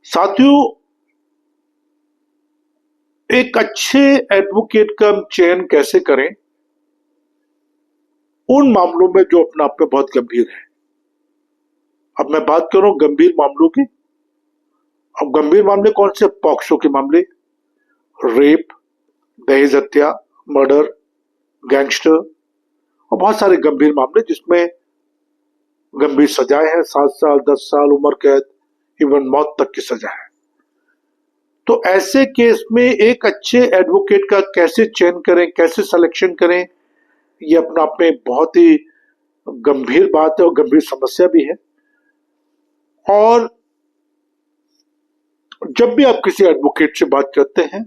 साथियों, एक अच्छे एडवोकेट का हम चयन कैसे करें उन मामलों में जो अपने आप में बहुत गंभीर है। अब मैं बात कर रहा हूं गंभीर मामलों की। अब गंभीर मामले कौन से? पॉक्सो के मामले, रेप, दहेज हत्या, मर्डर, गैंगस्टर और बहुत सारे गंभीर मामले जिसमें गंभीर सजाएं हैं, 7 साल 10 साल उम्र कैद, इवन मौत तक की सजा है। तो ऐसे केस में एक अच्छे एडवोकेट का कैसे चयन करें, कैसे सिलेक्शन करें, ये अपने आप में बहुत ही गंभीर बात है और गंभीर समस्या भी है। और जब भी आप किसी एडवोकेट से बात करते हैं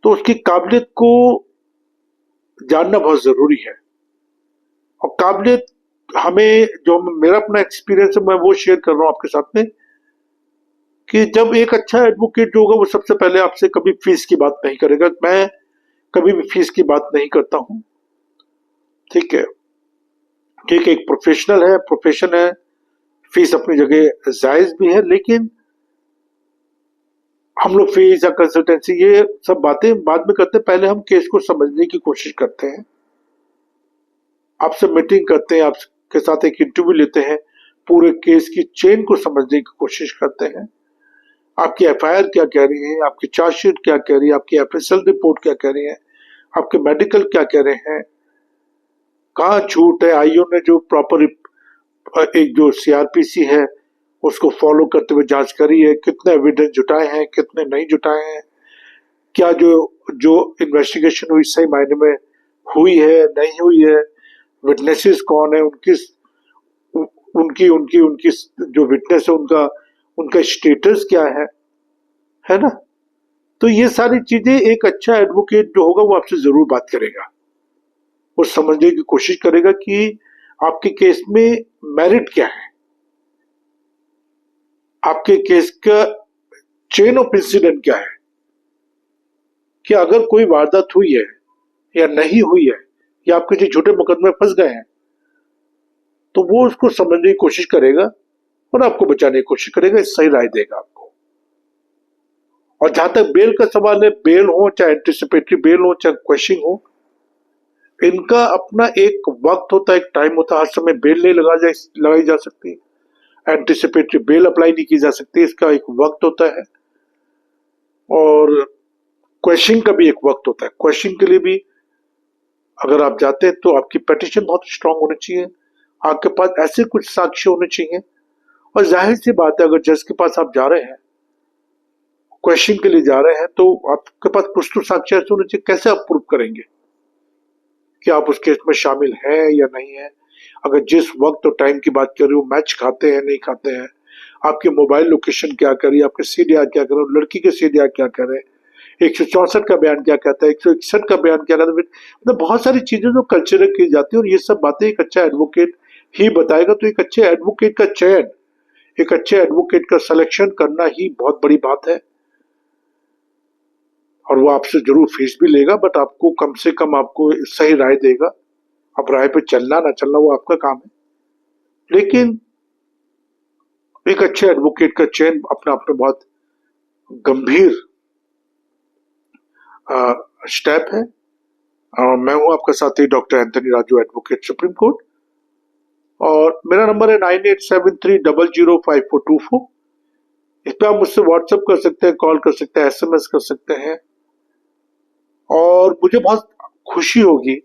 तो उसकी काबिलियत को जानना बहुत जरूरी है। और काबिलियत हमें, जो मेरा अपना एक्सपीरियंस है मैं वो शेयर कर रहा हूं आपके साथ में, कि जब एक अच्छा एडवोकेट जो होगा वो सबसे पहले आपसे कभी फीस की बात नहीं करेगा। मैं कभी भी फीस की बात नहीं करता हूं, ठीक है। ठीक है, एक प्रोफेशनल है, प्रोफेशन है, फीस अपनी जगह जायज भी है, लेकिन हम लोग फीस या कंसल्टेंसी ये सब बातें बाद में करते हैं। पहले हम केस को समझने की कोशिश करते हैं, आपसे मीटिंग करते हैं, आपके साथ एक इंटरव्यू लेते हैं, पूरे केस की चेन को समझने की कोशिश करते हैं। आपकी एफआईआर क्या कह रही है, आपकी चार्जशीट क्या कह रही है, आपकी एफएसएल रिपोर्ट क्या कह रही है, आपके मेडिकल क्या कह रहे हैं, कहाँ झूठ है, आईओ ने जो प्रॉपर एक जो सीआरपीसी है उसको फॉलो करते हुए जांच करी है, कितने एविडेंस जुटाए हैं, कितने नहीं जुटाए हैं, क्या जो जो इन्वेस्टिगेशन हुई सही मायने में हुई है नहीं हुई है, विटनेसेस कौन है, उनकी उनकी उनकी जो विटनेस है उनका उनका स्टेटस क्या है ना। तो ये सारी चीजें एक अच्छा एडवोकेट जो होगा वो आपसे जरूर बात करेगा, वो समझने की कोशिश करेगा कि आपके केस में मेरिट क्या है, आपके केस का चेन ऑफ इंसिडेंट क्या है, कि अगर कोई वारदात हुई है या नहीं हुई है या आप किसी झूठे मुकदमे में फंस गए हैं तो वो उसको समझने की कोशिश करेगा और आपको बचाने की कोशिश करेगा, सही राय देगा आपको। और जहां तक बेल का सवाल है, बेल हो चाहे एंटिसिपेटरी बेल हो चाहे क्वेश्चनिंग हो, इनका अपना एक वक्त होता है, एक टाइम होता है। हर समय बेल नहीं लगाई जा सकती, एंटिसिपेटरी बेल अप्लाई नहीं की जा सकती, इसका एक वक्त होता है। और क्वेश्चनिंग का भी एक वक्त होता है। क्वेश्चनिंग के लिए भी अगर आप जाते हैं तो आपकी पिटीशन बहुत स्ट्रांग होनी चाहिए, आपके पास ऐसे कुछ साक्ष्य होने चाहिए। और जाहिर सी बात है, अगर जज के पास आप जा रहे हैं, क्वेश्चन के लिए जा रहे हैं, तो आपके पास कुछ तो साक्ष्य ऐसे होने चाहिए। कैसे आप प्रूव करेंगे कि आप उस केस में शामिल हैं या नहीं है? अगर जिस वक्त और टाइम की बात कर रहे हो मैच खाते हैं नहीं खाते हैं, आपके मोबाइल लोकेशन क्या करी, आपके सीडीआर क्या करे, लड़की के सीडीआर क्या करे, 164 का बयान क्या कहता है, 161 का बयान क्या कहता है, मतलब बहुत सारी चीजें जो कंसिडर की जाती है और ये सब बातें एक अच्छा एडवोकेट ही बताएगा। तो एक अच्छे एडवोकेट का चयन, एक अच्छे एडवोकेट का सिलेक्शन करना ही बहुत बड़ी बात है। और वो आपसे जरूर फीस भी लेगा, बट आपको कम से कम आपको सही राय देगा। अब राय पे चलना ना चलना वो आपका काम है, लेकिन एक अच्छे एडवोकेट का चयन अपने आप में बहुत गंभीर स्टेप है। मैं हूं आपका साथी doctor Anthony Raju, advocate supreme court, और मेरा नंबर है 9873005424। इस पे आप मुझसे व्हाट्सएप कर सकते हैं, कॉल कर सकते हैं, एसएमएस कर सकते हैं। और मुझे बहुत खुशी होगी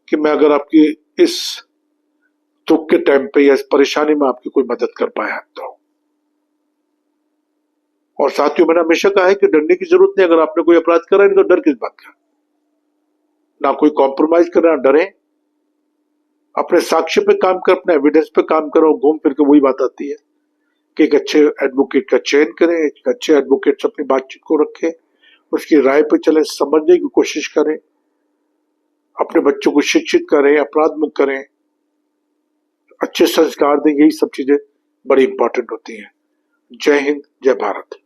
कि मैं अगर आपकी इस दुख के टाइम पे या इस परेशानी में आपकी कोई मदद कर पाया तो। और साथियों, मैंने हमेशा कहा है कि डरने की जरूरत नहीं। अगर आपने कोई अपराध करा है तो डर किस बात का? ना कोई कॉम्प्रोमाइज करें, ना डरें, अपने साक्ष्य पे काम कर, अपने एविडेंस पे काम करो। घूम फिर के वही बात आती है कि एक अच्छे एडवोकेट का चयन करें, एक अच्छे एडवोकेट से अपनी बातचीत को रखें, उसकी राय पे चले, समझने की कोशिश करें, अपने बच्चों को शिक्षित करें, अपराध मुक्त करें, अच्छे संस्कार दें। यही सब चीजें बड़ी इंपॉर्टेंट होती हैं। जय हिंद, जय भारत।